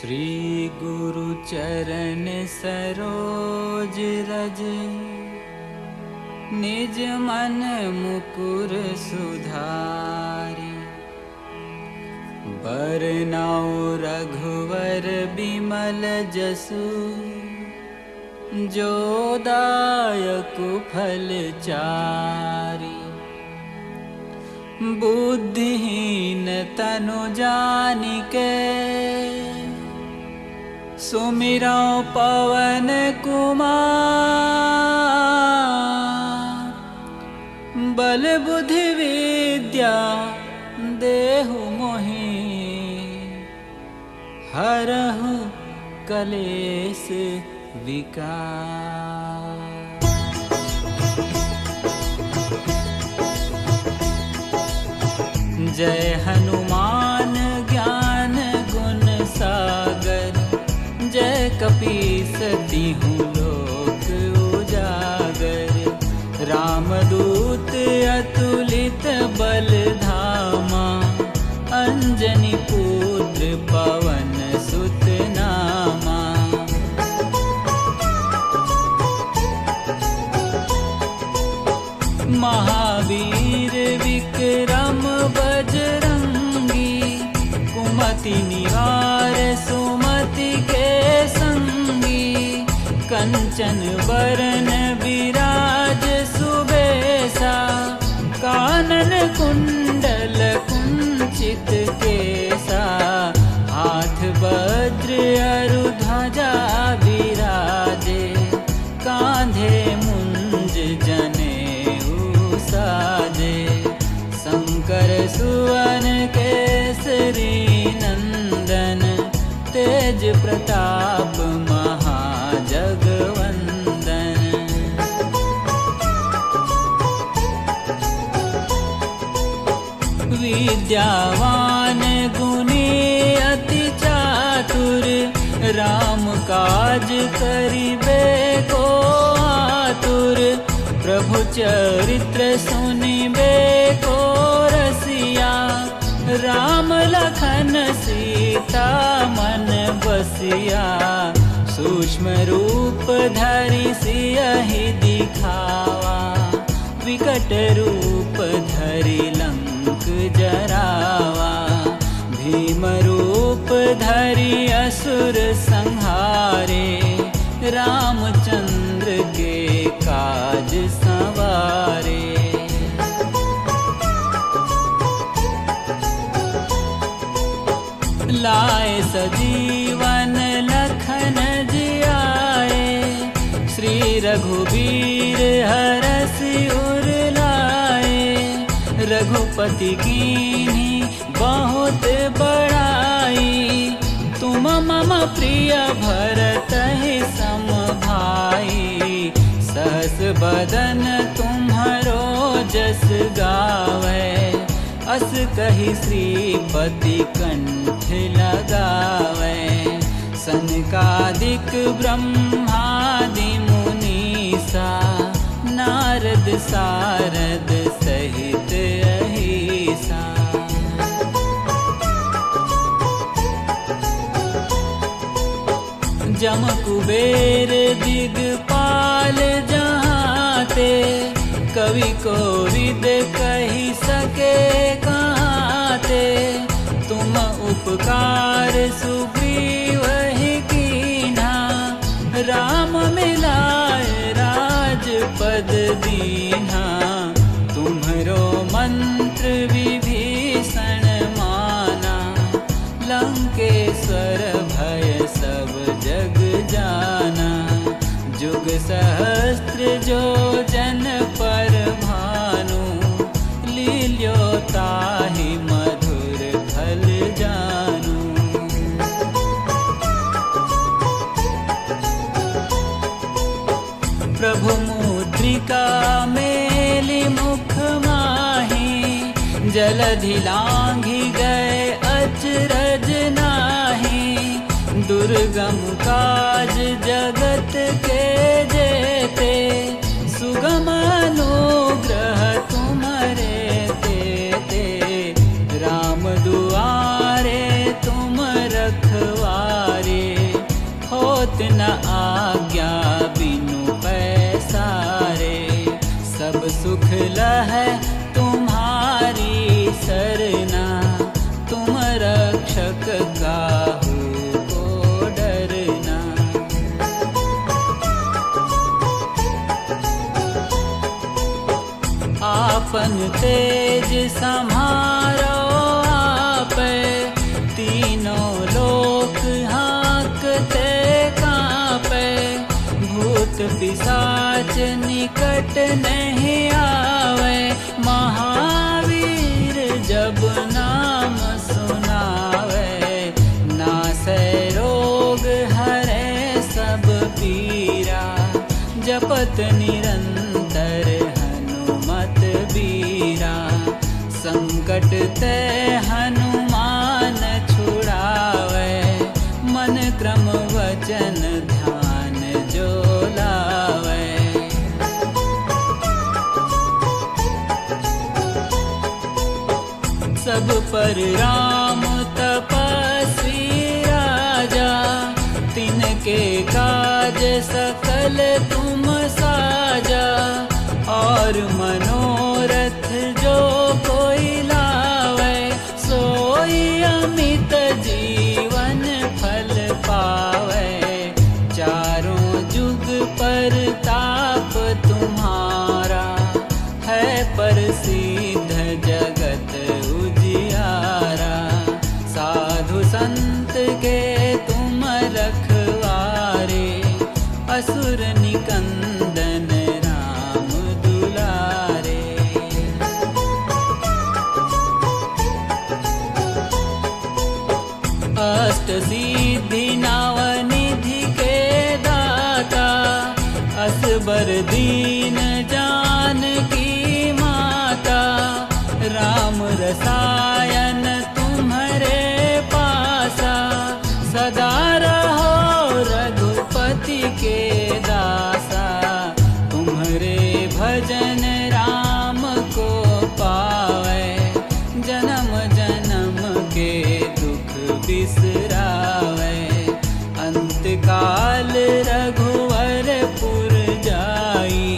श्री गुरु चरण सरोज रज, निज मन मुकुर सुधारि। बरनाउ रघुवर बिमल जसु, जो दायकु फल चारि। बुद्धिहीन तनु जानिके, सुमिरौ पवन कुमार। बल बुद्धि विद्या देहु मोहि, हरहु कलेश विकार। जय हनुमान ज्ञान गुण सागर, जय कपीस तिहुँ लोक उजागर। रामदूत अतुलित बल धामा, अंजनी पुत्र पवन सुत नामा। महावीर विक्रम बजरंगी, कुमति निवार सुमति के संगी। कंचन बरन विराज सुबेसा, कानन कुंडल कुंचित केसा। हाथ वज्र अरु ध्वजा विराजे, कांधे मुंज जनेऊ साजे। शंकर सुवन केसरी नंदन, तेज प्रताप महाजगवंदन। विद्यावान गुणी अति चातुर, राम काज करिबे को आतुर। प्रभु चरित्र सुनिबे को रसिया, राम लखन सीता मन बसिया। सूक्ष्म रूप धरि सियहि दिखावा, विकट रूप धरि लंक जरावा। भीम रूप धरि असुर संहारे, रामचंद्र के काज संवारे। लाए सजीवन लखन जियाए, श्री रघुबीर हरषि उर लाए। रघुपति कीन्ही बहुत बड़ाई, तुम मम प्रिय भरतहि सम भाई। सहस बदन तुम्हरो जस गावै, अस कहि श्रीपति कंठ लगावै। सनकादिक ब्रह्मादि मुनीसा, नारद सारद सहित अहिसा। जम कुबेर दिगपाल जहाँते, कवि कोविद कहि सके कहाते। तुम उपकार सुग्रीवहि कीन्हा, राम मिलाए राजपद दीन्हा। तुम्हरो मंत्र विभीषण माना, लंकेश्वर भय सब जग जाना। जुग सहस्त्र जो जन पर भानु, लील्यो ताहि मधुर फल जानू। प्रभु मुद्रिका मेलि मुख माहि, जलधि लांघि गए अचरज नाही। दुर्गम काज जगत के जेते, सुगम अनुग्रह तुम्हारे तेते। राम दुआरे तुम रखवारे, न आज्ञा बिनु पैसारे। सब सुख लहै तुम्हारी सरना, तुम रक्षक काहू को डरना। आपन तेज सम्हारो आपै, तीनों लोक हाँकते कांपै। भूत पिशाच निकट नहीं आवे, महावीर जब नाम सुनावे। नासै रोग हरै सब पीरा, जपत निरंतर हनुमत बीरा। संकट ते हनुमान छुड़ावे, मन क्रम वचन ध्यान जो लावे। सब पर राम तपस्वी राजा, तिनके काज सकल तुम साजा। और मनोरथ जो कोई लावे, सोई अमित जीवन फल पावे। चारों जुग पर ताप तुम्हारा, है प्रसिद्ध जगत उजियारा। साधु संत के तुम रखवारे, असुर निकंदन राम दुलारे। अष्ट सिद्धि नव निधि के दाता, असबर दीन जानकी माता। राम रसायन तुम्हारे पासा, सदा रहो रघुपति के दासा। तुम्हारे भजन राम को पावे, जन्म जन्म के दुख बिसरावे। अंत काल रघुवरपुर जाई,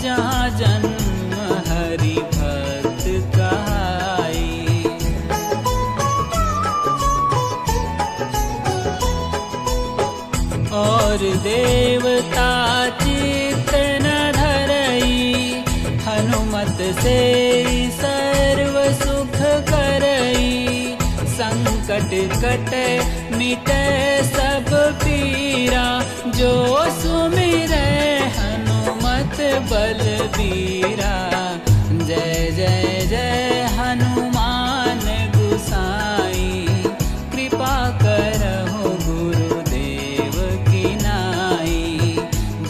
जहाँ जन्म हरि भक्त कहाई। और देवता चित्त न धरई, हनुमत से सर्व सुख करई। संकट कटे मिटे सब पीरा, जो सुमिरै हनुमत बलबीरा। जय जय जय हनुमान गुसाई, कृपा करहु गुरुदेव की नाई।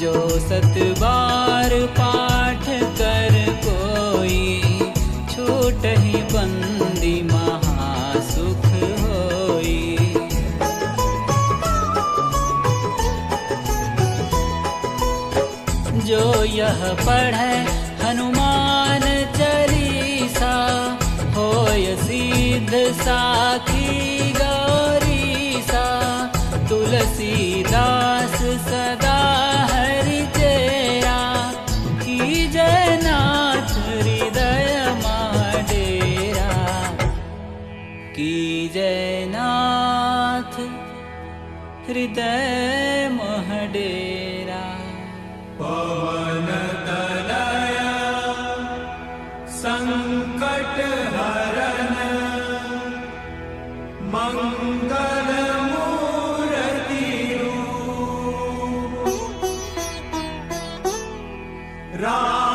जो सत बार पाठ कर कोई, छूटहि बंदी महासुख होई। जो यह पढ़ै हनुमान चालीसा, होय सिद्ध साखी गौरीसा। तुलसीदास सदा हरि चेरा, कीजय नाथ हृदय मह डेरा। कीजय नाथ हृदय मह डेरा। पवन तनय संकट हरन, मंगल मूर्ति रूप। राम